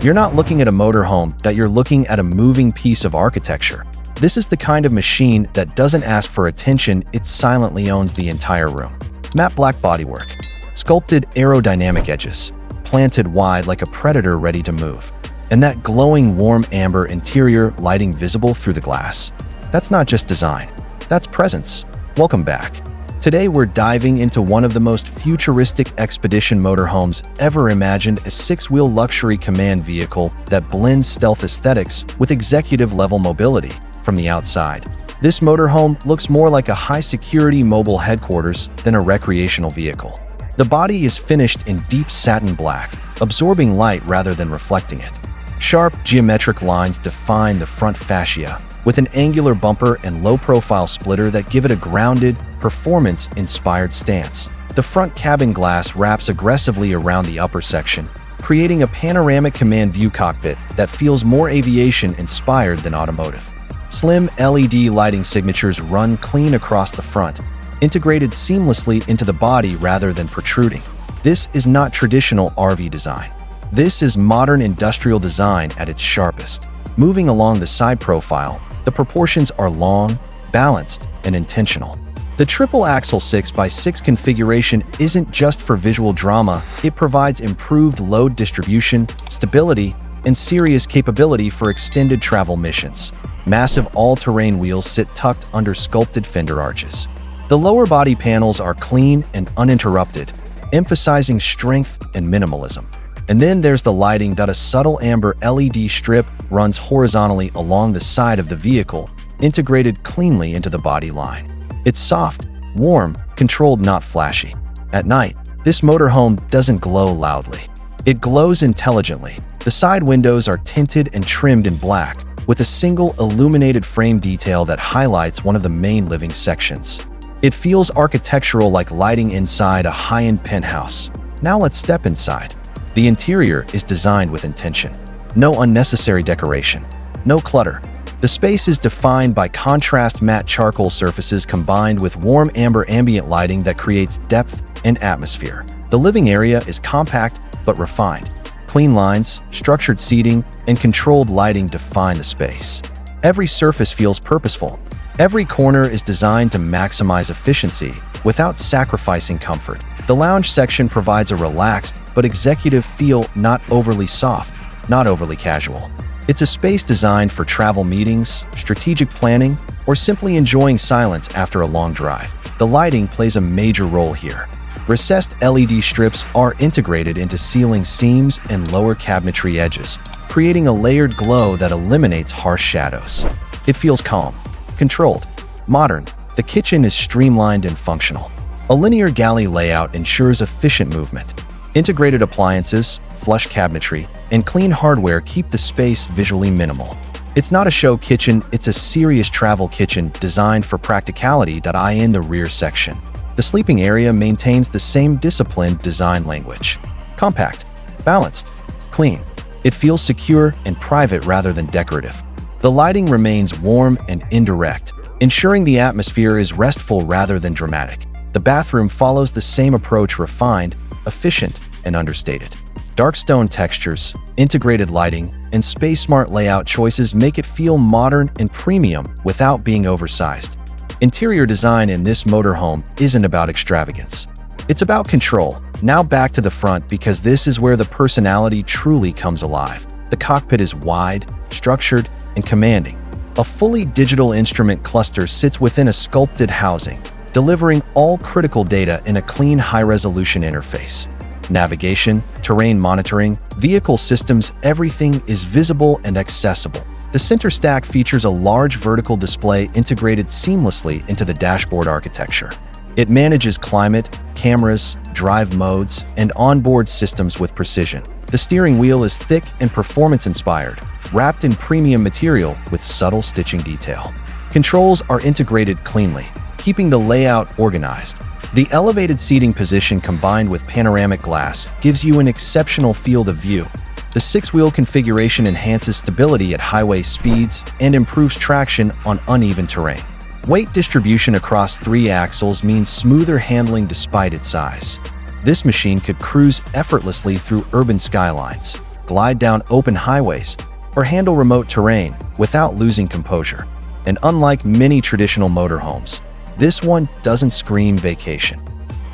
You're not looking at a motorhome, that you're looking at a moving piece of architecture. This is the kind of machine that doesn't ask for attention, it silently owns the entire room. Matte black bodywork, sculpted aerodynamic edges, planted wide like a predator ready to move, and that glowing warm amber interior lighting visible through the glass. That's not just design, that's presence. Welcome back. Today we're diving into one of the most futuristic expedition motorhomes ever imagined, a six-wheel luxury command vehicle that blends stealth aesthetics with executive-level mobility. From the outside, this motorhome looks more like a high-security mobile headquarters than a recreational vehicle. The body is finished in deep satin black, absorbing light rather than reflecting it. Sharp, geometric lines define the front fascia, with an angular bumper and low-profile splitter that give it a grounded, performance-inspired stance. The front cabin glass wraps aggressively around the upper section, creating a panoramic command view cockpit that feels more aviation-inspired than automotive. Slim LED lighting signatures run clean across the front, integrated seamlessly into the body rather than protruding. This is not traditional RV design. This is modern industrial design at its sharpest. Moving along the side profile, the proportions are long, balanced, and intentional. The triple-axle 6x6 configuration isn't just for visual drama, it provides improved load distribution, stability, and serious capability for extended travel missions. Massive all-terrain wheels sit tucked under sculpted fender arches. The lower body panels are clean and uninterrupted, emphasizing strength and minimalism. And then there's the lighting. A subtle amber LED strip runs horizontally along the side of the vehicle, integrated cleanly into the body line. It's soft, warm, controlled, not flashy. At night, this motorhome doesn't glow loudly. It glows intelligently. The side windows are tinted and trimmed in black, with a single illuminated frame detail that highlights one of the main living sections. It feels architectural, like lighting inside a high-end penthouse. Now let's step inside. The interior is designed with intention. No unnecessary decoration. No clutter. The space is defined by contrast matte charcoal surfaces combined with warm amber ambient lighting that creates depth and atmosphere. The living area is compact but refined. Clean lines, structured seating, and controlled lighting define the space. Every surface feels purposeful. Every corner is designed to maximize efficiency without sacrificing comfort. The lounge section provides a relaxed but executive feel, not overly soft, not overly casual. It's a space designed for travel meetings, strategic planning, or simply enjoying silence after a long drive. The lighting plays a major role here. Recessed LED strips are integrated into ceiling seams and lower cabinetry edges, creating a layered glow that eliminates harsh shadows. It feels calm, controlled, modern. The kitchen is streamlined and functional. A linear galley layout ensures efficient movement. Integrated appliances, flush cabinetry, and clean hardware keep the space visually minimal. It's not a show kitchen, it's a serious travel kitchen designed for practicality. In the rear section, the sleeping area maintains the same disciplined design language. Compact, balanced, clean. It feels secure and private rather than decorative. The lighting remains warm and indirect, ensuring the atmosphere is restful rather than dramatic. The bathroom follows the same approach, refined, efficient, and understated. Dark stone textures, integrated lighting, and space-smart layout choices make it feel modern and premium without being oversized. Interior design in this motorhome isn't about extravagance. It's about control. Now back to the front, because this is where the personality truly comes alive. The cockpit is wide, structured, and commanding. A fully digital instrument cluster sits within a sculpted housing, delivering all critical data in a clean, high-resolution interface. Navigation, terrain monitoring, vehicle systems, everything is visible and accessible. The center stack features a large vertical display integrated seamlessly into the dashboard architecture. It manages climate, cameras, drive modes, and onboard systems with precision. The steering wheel is thick and performance-inspired, wrapped in premium material with subtle stitching detail. Controls are integrated cleanly, keeping the layout organized. The elevated seating position combined with panoramic glass gives you an exceptional field of view. The six-wheel configuration enhances stability at highway speeds and improves traction on uneven terrain. Weight distribution across 3 axles means smoother handling despite its size. This machine could cruise effortlessly through urban skylines. glide down open highways, or handle remote terrain without losing composure. And unlike many traditional motorhomes, this one doesn't scream vacation.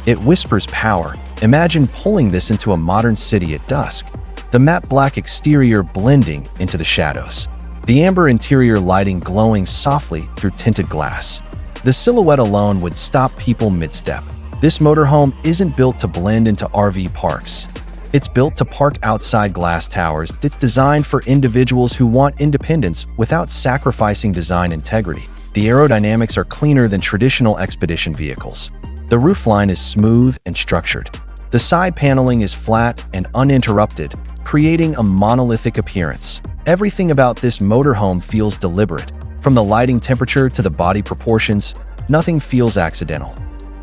It whispers power. Imagine pulling this into a modern city at dusk. The matte black exterior blending into the shadows. The amber interior lighting glowing softly through tinted glass. The silhouette alone would stop people mid-step. This motorhome isn't built to blend into RV parks. It's built to park outside glass towers. It's designed for individuals who want independence without sacrificing design integrity. The aerodynamics are cleaner than traditional expedition vehicles. The roofline is smooth and structured. The side paneling is flat and uninterrupted, creating a monolithic appearance. Everything about this motorhome feels deliberate. From the lighting temperature to the body proportions, nothing feels accidental.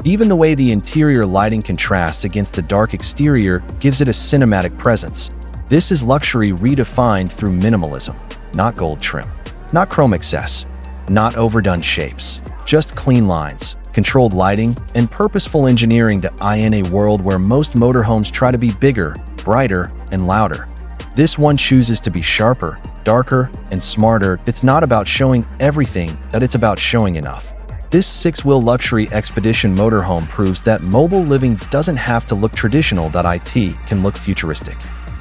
Even the way the interior lighting contrasts against the dark exterior gives it a cinematic presence. This is luxury redefined through minimalism, not gold trim, not chrome excess, not overdone shapes, just clean lines, controlled lighting, and purposeful engineering in a world where most motorhomes try to be bigger, brighter, and louder. This one chooses to be sharper, darker, and smarter. It's not about showing everything, that it's about showing enough. This six-wheel luxury expedition motorhome proves that mobile living doesn't have to look traditional. It can look futuristic.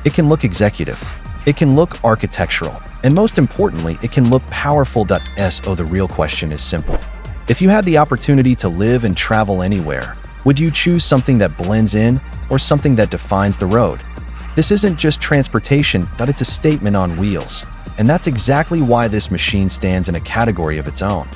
It can look executive. It can look architectural. And most importantly, it can look powerful. The real question is simple. If you had the opportunity to live and travel anywhere, would you choose something that blends in or something that defines the road? This isn't just transportation, it's a statement on wheels. And that's exactly why this machine stands in a category of its own.